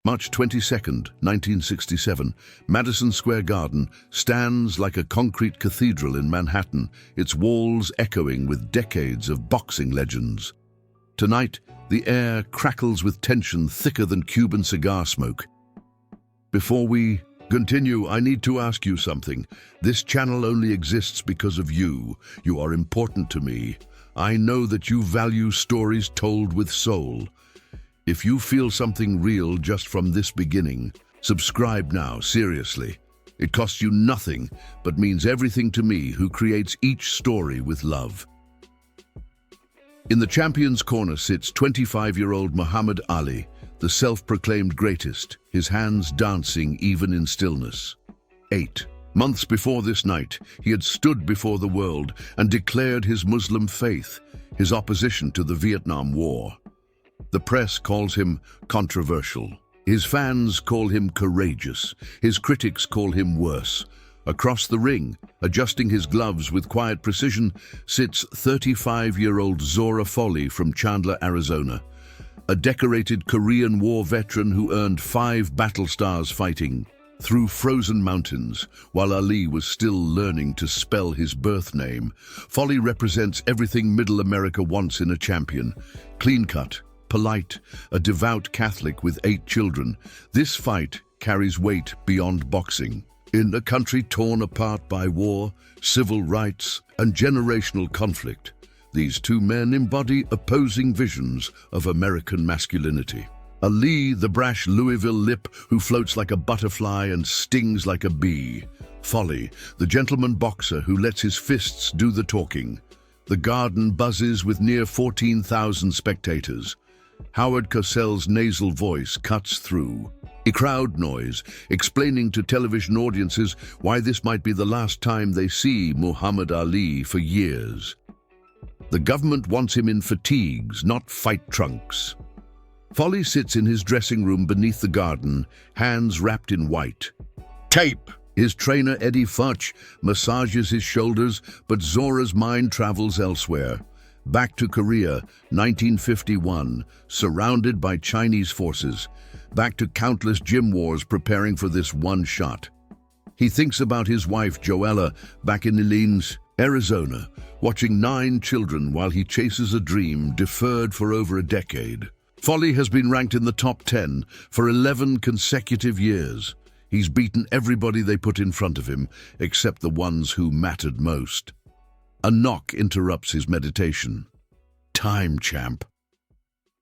March 22nd, 1967, Madison Square Garden stands like a concrete cathedral in Manhattan, its walls echoing with decades of boxing legends. Tonight, the air crackles with tension thicker than Cuban cigar smoke. Before we continue, I need to ask you something. This channel only exists because of you. You are important to me. I know that you value stories told with soul. If you feel something real just from this beginning, subscribe now, seriously. It costs you nothing, but means everything to me, who creates each story with love. In the champion's corner sits 25-year-old Muhammad Ali, the self-proclaimed greatest, his hands dancing even in stillness. 8 months before this night, he had stood before the world and declared his Muslim faith, his opposition to the Vietnam War. The press calls him controversial. His fans call him courageous. His critics call him worse. Across the ring, adjusting his gloves with quiet precision, sits 35-year-old Zora Folley from Chandler, Arizona, a decorated Korean War veteran who earned 5 battle stars fighting through frozen mountains while Ali was still learning to spell his birth name. Folley represents everything Middle America wants in a champion: clean-cut, polite, a devout Catholic with 8 children. This fight carries weight beyond boxing. In a country torn apart by war, civil rights, and generational conflict, these two men embody opposing visions of American masculinity. Ali, the brash Louisville lip who floats like a butterfly and stings like a bee. Folley, the gentleman boxer who lets his fists do the talking. The garden buzzes with near 14,000 spectators. Howard Cosell's nasal voice cuts through a crowd noise, explaining to television audiences why this might be the last time they see Muhammad Ali for years. The government wants him in fatigues, not fight trunks. Folley sits in his dressing room beneath the garden, hands wrapped in white tape. His trainer, Eddie Futch, massages his shoulders, but Zora's mind travels elsewhere. Back to Korea, 1951, surrounded by Chinese forces. Back to countless gym wars preparing for this one shot. He thinks about his wife, Joella, back in Orleans, Arizona, watching 9 children while he chases a dream deferred for over a decade. Folley has been ranked in the top 10 for 11 consecutive years. He's beaten everybody they put in front of him, except the ones who mattered most. A knock interrupts his meditation. Time, champ.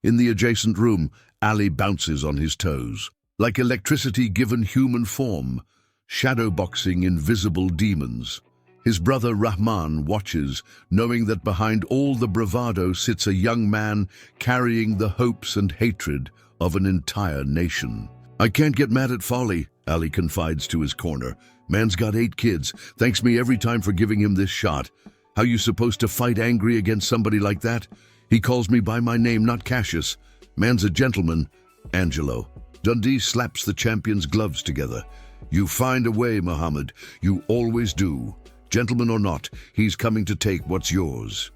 In the adjacent room, Ali bounces on his toes. Like electricity given human form, shadowboxing invisible demons. His brother Rahman watches, knowing that behind all the bravado sits a young man carrying the hopes and hatred of an entire nation. I can't get mad at Folley, Ali confides to his corner. Man's got 8 kids, thanks me every time for giving him this shot. How you supposed to fight angry against somebody like that? He calls me by my name, not Cassius. Man's a gentleman. Angelo. Dundee slaps the champion's gloves together. You find a way, Muhammad. You always do. Gentleman or not, he's coming to take what's yours.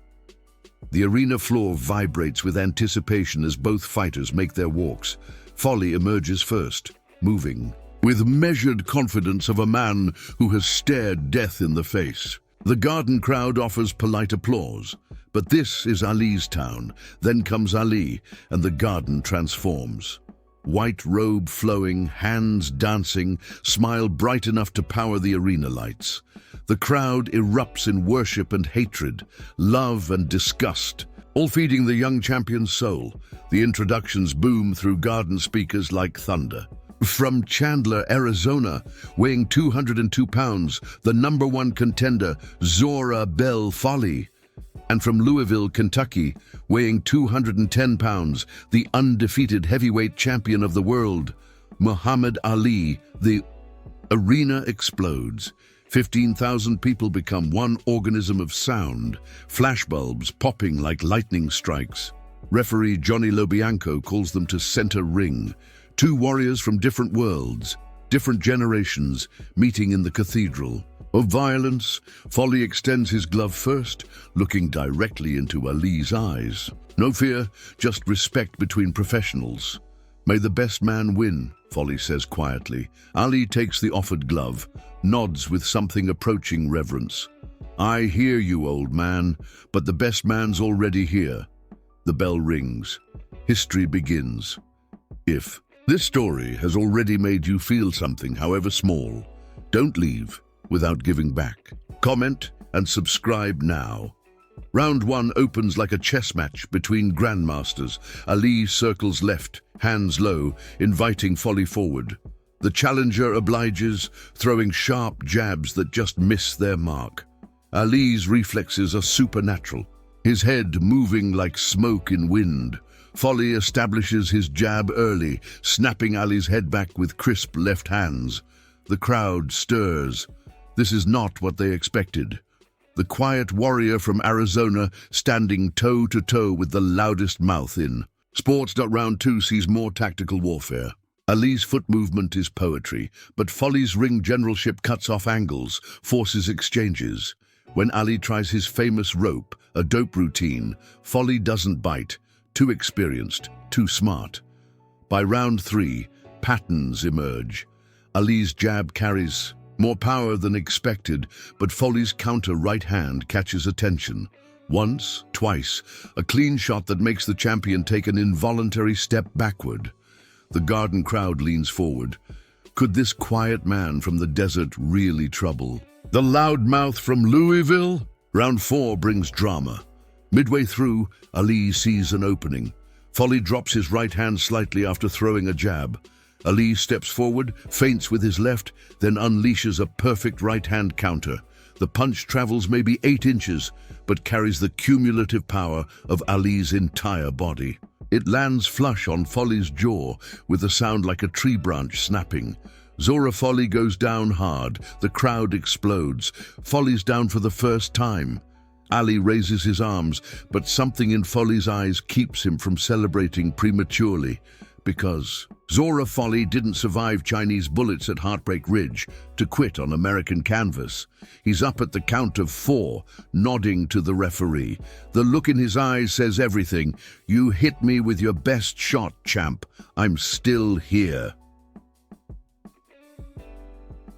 The arena floor vibrates with anticipation as both fighters make their walks. Folley emerges first, moving with measured confidence of a man who has stared death in the face. The garden crowd offers polite applause, but this is Ali's town. Then comes Ali, and the garden transforms. White robe flowing, hands dancing, smile bright enough to power the arena lights. The crowd erupts in worship and hatred, love and disgust, all feeding the young champion's soul. The introductions boom through garden speakers like thunder. From Chandler, Arizona, weighing 202 pounds, the #1 contender, Zora Folley. And from Louisville, Kentucky, weighing 210 pounds, the undefeated heavyweight champion of the world, Muhammad Ali. The arena explodes. 15,000 people become one organism of sound, flashbulbs popping like lightning strikes. Referee Johnny Lobianco calls them to center ring. 2 warriors from different worlds, different generations, meeting in the cathedral. Of violence, Folley extends his glove first, looking directly into Ali's eyes. No fear, just respect between professionals. May the best man win, Folley says quietly. Ali takes the offered glove, nods with something approaching reverence. I hear you, old man, but the best man's already here. The bell rings. History begins. If this story has already made you feel something, however small, don't leave without giving back. Comment and subscribe now. Round 1 opens like a chess match between grandmasters. Ali circles left, hands low, inviting Folley forward. The challenger obliges, throwing sharp jabs that just miss their mark. Ali's reflexes are supernatural, his head moving like smoke in wind. Folley establishes his jab early, snapping Ali's head back with crisp left hands. The crowd stirs. This is not what they expected. The quiet warrior from Arizona standing toe-to-toe with the loudest mouth in. Round 2 sees more tactical warfare. Ali's foot movement is poetry, but Folley's ring generalship cuts off angles, forces exchanges. When Ali tries his famous rope, a dope routine, Folley doesn't bite. Too experienced, too smart. By round 3, patterns emerge. Ali's jab carries more power than expected, but Folley's counter right hand catches attention. Once, twice, a clean shot that makes the champion take an involuntary step backward. The garden crowd leans forward. Could this quiet man from the desert really trouble the loudmouth from Louisville? Round 4 brings drama. Midway through, Ali sees an opening. Folley drops his right hand slightly after throwing a jab. Ali steps forward, feints with his left, then unleashes a perfect right-hand counter. The punch travels maybe 8 inches, but carries the cumulative power of Ali's entire body. It lands flush on Folley's jaw, with a sound like a tree branch snapping. Zora Folley goes down hard. The crowd explodes. Folley's down for the first time. Ali raises his arms, but something in Folley's eyes keeps him from celebrating prematurely. Because Zora Folley didn't survive Chinese bullets at Heartbreak Ridge to quit on American canvas. He's up at the count of 4, nodding to the referee. The look in his eyes says everything. You hit me with your best shot, champ. I'm still here.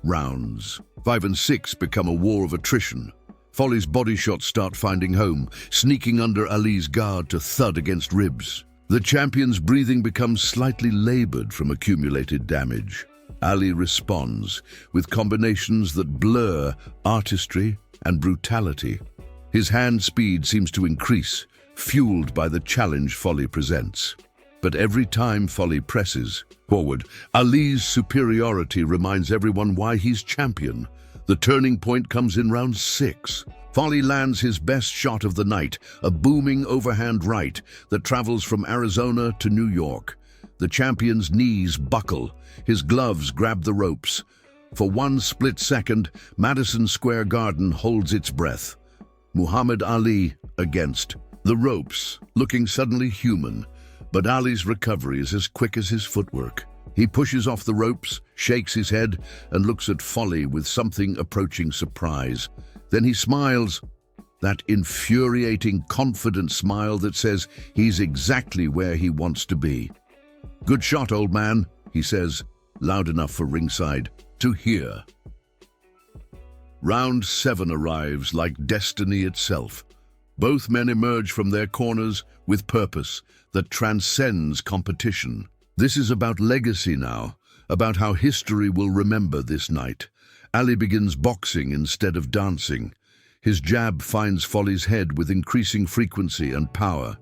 Rounds 5 and 6 become a war of attrition. Folley's body shots start finding home, sneaking under Ali's guard to thud against ribs. The champion's breathing becomes slightly labored from accumulated damage. Ali responds with combinations that blur artistry and brutality. His hand speed seems to increase, fueled by the challenge Folley presents. But every time Folley presses forward, Ali's superiority reminds everyone why he's champion. The turning point comes in round 6. Folley lands his best shot of the night, a booming overhand right that travels from Arizona to New York. The champion's knees buckle, his gloves grab the ropes. For one split second, Madison Square Garden holds its breath. Muhammad Ali against the ropes, looking suddenly human. But Ali's recovery is as quick as his footwork. He pushes off the ropes, shakes his head, and looks at Folley with something approaching surprise. Then he smiles, that infuriating, confident smile that says he's exactly where he wants to be. Good shot, old man, he says, loud enough for ringside to hear. Round 7 arrives like destiny itself. Both men emerge from their corners with purpose that transcends competition. This is about legacy now, about how history will remember this night. Ali begins boxing instead of dancing. His jab finds Folley's head with increasing frequency and power.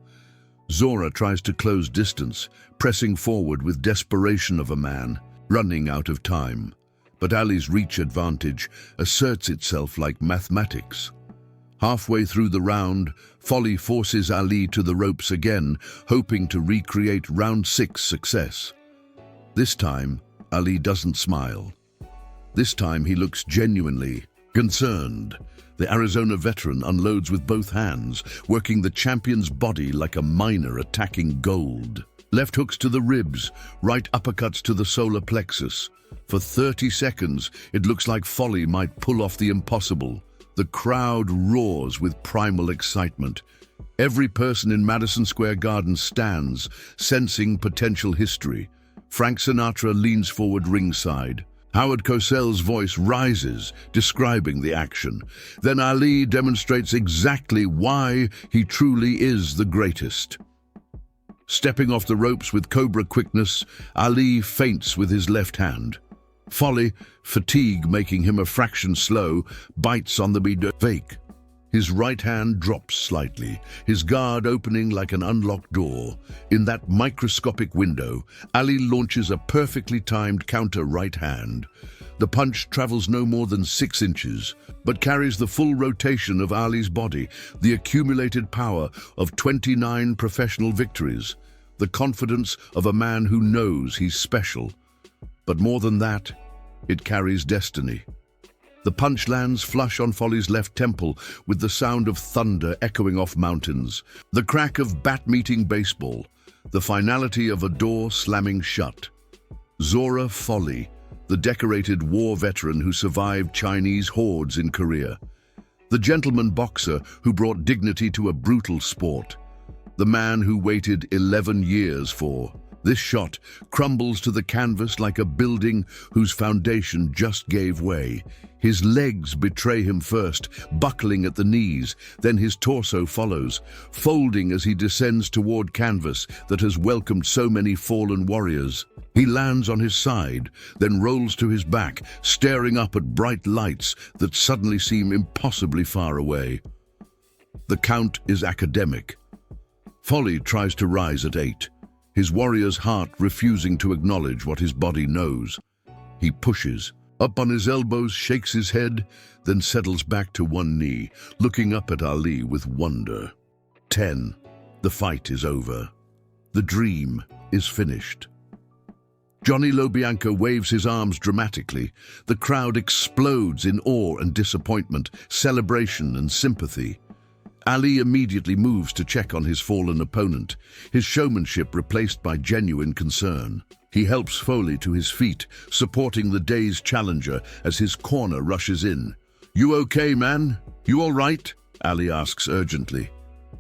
Zora tries to close distance, pressing forward with desperation of a man, running out of time. But Ali's reach advantage asserts itself like mathematics. Halfway through the round, Folley forces Ali to the ropes again, hoping to recreate round 6 success. This time, Ali doesn't smile. This time he looks genuinely concerned. The Arizona veteran unloads with both hands, working the champion's body like a miner attacking gold. Left hooks to the ribs, right uppercuts to the solar plexus. For 30 seconds, it looks like Folley might pull off the impossible. The crowd roars with primal excitement. Every person in Madison Square Garden stands, sensing potential history. Frank Sinatra leans forward ringside. Howard Cosell's voice rises, describing the action. Then Ali demonstrates exactly why he truly is the greatest. Stepping off the ropes with cobra quickness, Ali feints with his left hand. Folley, fatigue making him a fraction slow, bites on the fake. His right hand drops slightly, his guard opening like an unlocked door. In that microscopic window, Ali launches a perfectly timed counter right hand. The punch travels no more than 6 inches, but carries the full rotation of Ali's body, the accumulated power of 29 professional victories, the confidence of a man who knows he's special. But more than that, it carries destiny. The punch lands flush on Folley's left temple with the sound of thunder echoing off mountains, the crack of bat-meeting baseball, the finality of a door slamming shut. Zora Folley, the decorated war veteran who survived Chinese hordes in Korea. The gentleman boxer who brought dignity to a brutal sport. The man who waited 11 years for. This shot crumbles to the canvas like a building whose foundation just gave way. His legs betray him first, buckling at the knees, then his torso follows, folding as he descends toward canvas that has welcomed so many fallen warriors. He lands on his side, then rolls to his back, staring up at bright lights that suddenly seem impossibly far away. The count is academic. Folley tries to rise at 8. His warrior's heart refusing to acknowledge what his body knows. He pushes, up on his elbows, shakes his head, then settles back to one knee, looking up at Ali with wonder. 10. The fight is over. The dream is finished. Johnny Lobianco waves his arms dramatically. The crowd explodes in awe and disappointment, celebration and sympathy. Ali immediately moves to check on his fallen opponent, his showmanship replaced by genuine concern. He helps Folley to his feet, supporting the day's challenger as his corner rushes in. "You okay, man? You all right?" Ali asks urgently.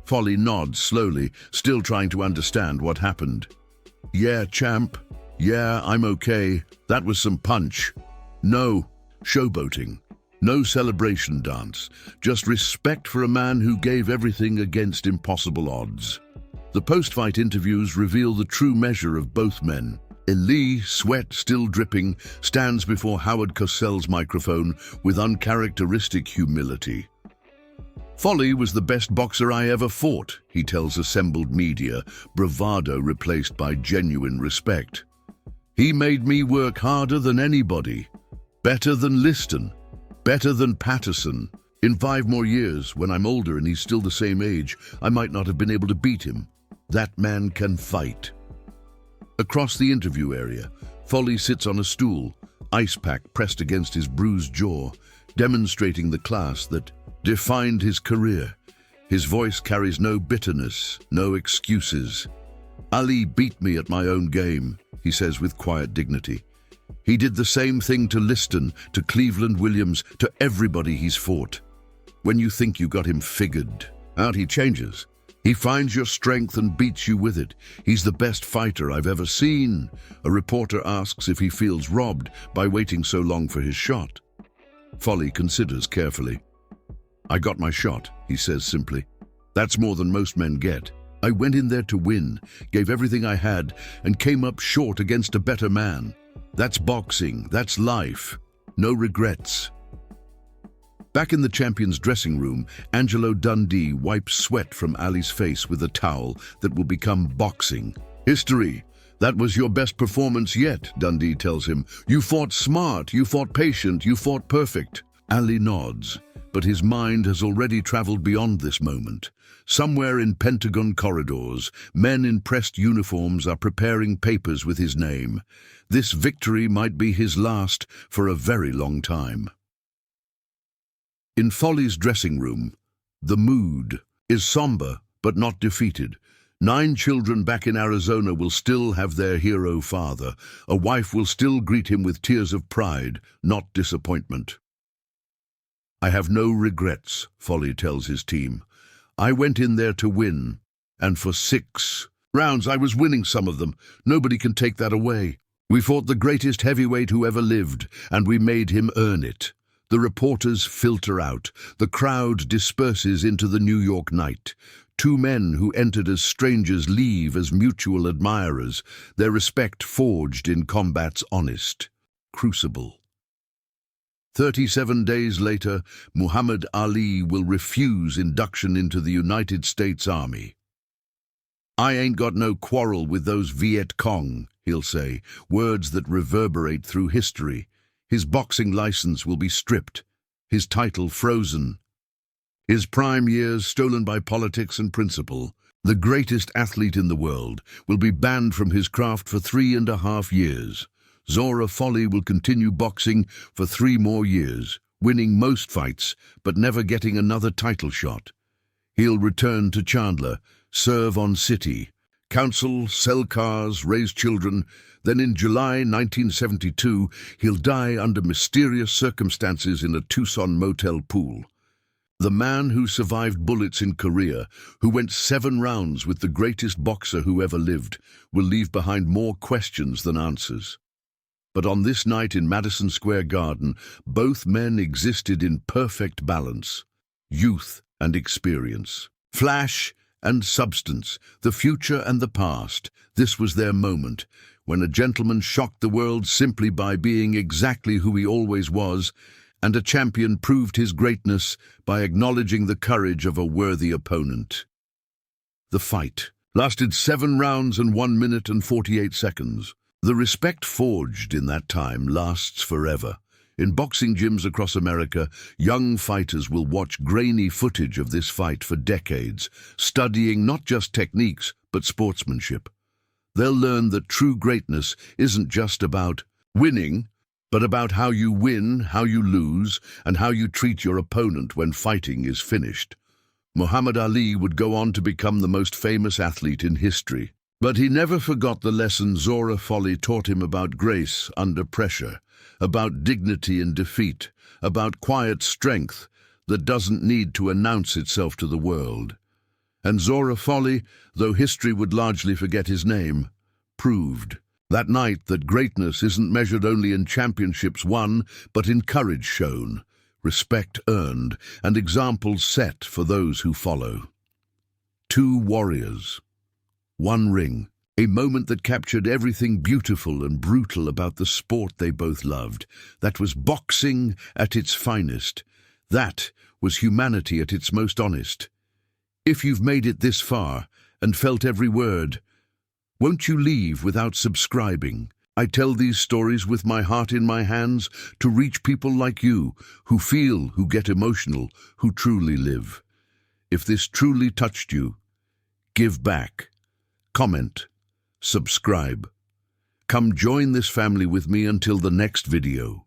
Folley nods slowly, still trying to understand what happened. "Yeah, champ. Yeah, I'm okay. That was some punch. No, showboating. No celebration dance, just respect for a man who gave everything against impossible odds." The post-fight interviews reveal the true measure of both men. Ali, sweat still dripping, stands before Howard Cosell's microphone with uncharacteristic humility. "Folley was the best boxer I ever fought," he tells assembled media, bravado replaced by genuine respect. "He made me work harder than anybody, better than Liston, better than Patterson. In 5 more years, when I'm older and he's still the same age, I might not have been able to beat him. That man can fight." Across the interview area, Folley sits on a stool, ice pack pressed against his bruised jaw, demonstrating the class that defined his career. His voice carries no bitterness, no excuses. "Ali beat me at my own game," he says with quiet dignity. "He did the same thing to Liston, to Cleveland Williams, to everybody he's fought. When you think you got him figured out, he changes. He finds your strength and beats you with it. He's the best fighter I've ever seen." A reporter asks if he feels robbed by waiting so long for his shot. Folley considers carefully. "I got my shot," he says simply. "That's more than most men get. I went in there to win, gave everything I had, and came up short against a better man. That's boxing, that's life. No regrets." Back in the champion's dressing room, Angelo Dundee wipes sweat from Ali's face with a towel that will become boxing history. "That was your best performance yet," Dundee tells him. "You fought smart, you fought patient, you fought perfect." Ali nods, but his mind has already traveled beyond this moment. Somewhere in Pentagon corridors, men in pressed uniforms are preparing papers with his name. This victory might be his last for a very long time. In Folley's dressing room, the mood is somber but not defeated. 9 children back in Arizona will still have their hero father. A wife will still greet him with tears of pride, not disappointment. "I have no regrets," Folley tells his team. "I went in there to win, and for 6 rounds. I was winning some of them. Nobody can take that away. We fought the greatest heavyweight who ever lived, and we made him earn it. The reporters filter out. The crowd disperses into the New York night. Two men who entered as strangers leave as mutual admirers, their respect forged in combat's honest crucible. 37 days later, Muhammad Ali will refuse induction into the United States Army. "I ain't got no quarrel with those Viet Cong," he'll say, words that reverberate through history. His boxing license will be stripped, his title frozen, his prime years stolen by politics and principle. The greatest athlete in the world will be banned from his craft for 3.5 years. Zora Folley will continue boxing for 3 more years, winning most fights but never getting another title shot. He'll return to Chandler, serve on city, counsel, sell cars, raise children. Then in July 1972, he'll die under mysterious circumstances in a Tucson motel pool. The man who survived bullets in Korea, who went 7 rounds with the greatest boxer who ever lived, will leave behind more questions than answers. But on this night in Madison Square Garden, both men existed in perfect balance. Youth and experience. Flash and substance. The future and the past. This was their moment, when a gentleman shocked the world simply by being exactly who he always was, and a champion proved his greatness by acknowledging the courage of a worthy opponent. The fight lasted 7 rounds and 1 minute and 48 seconds. The respect forged in that time lasts forever. In boxing gyms across America, young fighters will watch grainy footage of this fight for decades, studying not just techniques, but sportsmanship. They'll learn that true greatness isn't just about winning, but about how you win, how you lose, and how you treat your opponent when fighting is finished. Muhammad Ali would go on to become the most famous athlete in history. But he never forgot the lesson Zora Folley taught him about grace under pressure, about dignity in defeat, about quiet strength that doesn't need to announce itself to the world. And Zora Folley, though history would largely forget his name, proved that night that greatness isn't measured only in championships won, but in courage shown, respect earned, and examples set for those who follow. 2 warriors. 1 ring, a moment that captured everything beautiful and brutal about the sport they both loved. That was boxing at its finest. That was humanity at its most honest. If you've made it this far and felt every word, won't you leave without subscribing? I tell these stories with my heart in my hands to reach people like you, who feel, who get emotional, who truly live. If this truly touched you, give back. Comment, subscribe. Come join this family with me until the next video.